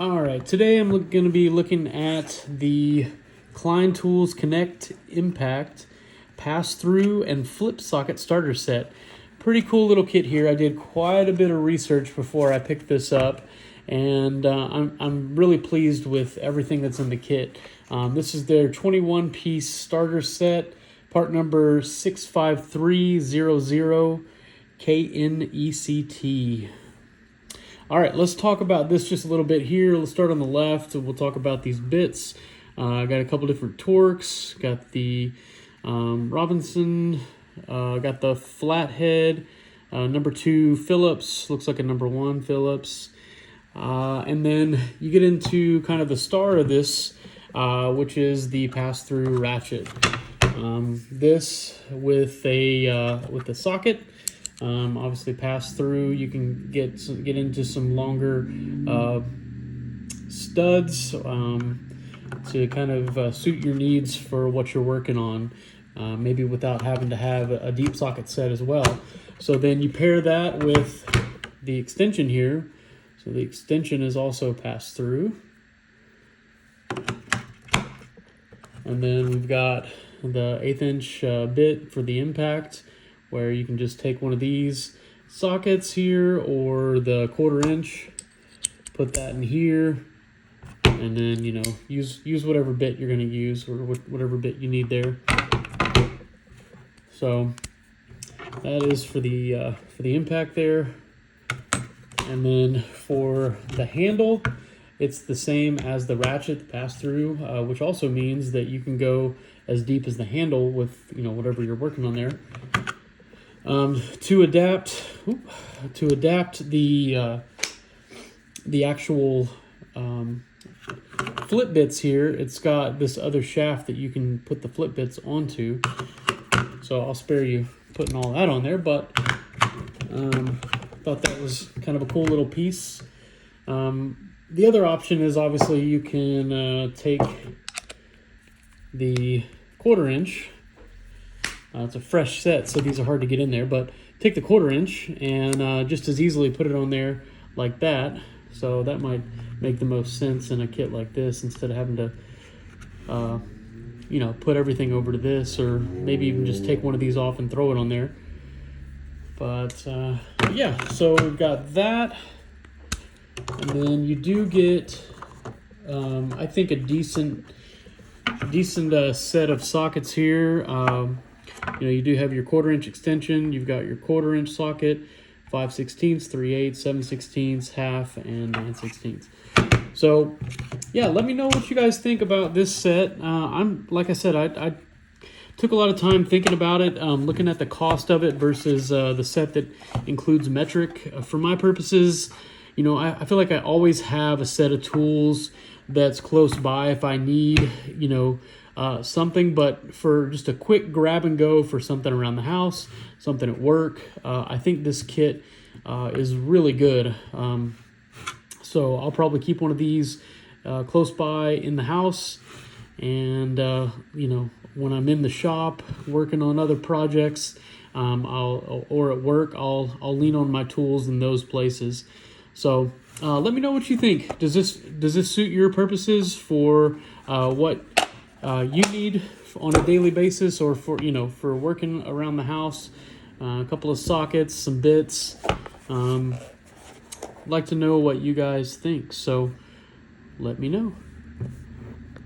All right, today I'm going to be looking at the Klein Tools KNECT Impact pass-through and flip socket starter set. Pretty cool little kit here. I did quite a bit of research before I picked this up, and I'm really pleased with everything that's in the kit. This is their 21-piece starter set, part number 65300 KNECT. All right, let's talk about this just a little bit here. Let's start on the left. We'll talk about these bits. I got a couple different torques. Got the Robinson. Got the flathead. Number 2 Phillips. Looks like a number 1 Phillips. And then you get into kind of the star of this, which is the pass-through ratchet. This with the socket. Obviously pass through, you can get into some longer studs to kind of suit your needs for what you're working on, maybe without having to have a deep socket set as well. So then you pair that with the extension here. So the extension is also pass through. And then we've got the 1/8 inch bit for the impact, where you can just take one of these sockets here or the 1/4 inch, put that in here, and then, you know, use whatever bit you're going to use, or whatever bit you need there. So that is for the impact there. And then for the handle, it's the same as the ratchet, the pass-through, which also means that you can go as deep as the handle with, you know, whatever you're working on there. To adapt the actual flip bits here, it's got this other shaft that you can put the flip bits onto. So I'll spare you putting all that on there, but thought that was kind of a cool little piece. The other option is obviously you can take the 1/4 inch. It's a fresh set, so these are hard to get in there, but take the 1/4 inch and just as easily put it on there like that. So that might make the most sense in a kit like this, instead of having to you know, put everything over to this, or maybe even just take one of these off and throw it on there. But yeah, so we've got that, and then you do get I think a decent set of sockets here. You know, you do have your 1/4 inch extension, you've got your 1/4 inch socket, 5/16, 3/8, 7/16, half, and 9/16. So yeah, let me know what you guys think about this set. Like I said, I took a lot of time thinking about it, looking at the cost of it versus the set that includes metric. For my purposes, you know, I feel like I always have a set of tools that's close by if I need, you know, something. But for just a quick grab and go for something around the house, something at work, I think this kit is really good. So I'll probably keep one of these close by in the house, and you know, when I'm in the shop working on other projects, or at work, I'll lean on my tools in those places. So let me know what you think. Does this suit your purposes for what you need on a daily basis, or for, you know, for working around the house? A couple of sockets, some bits. Like to know what you guys think, so let me know.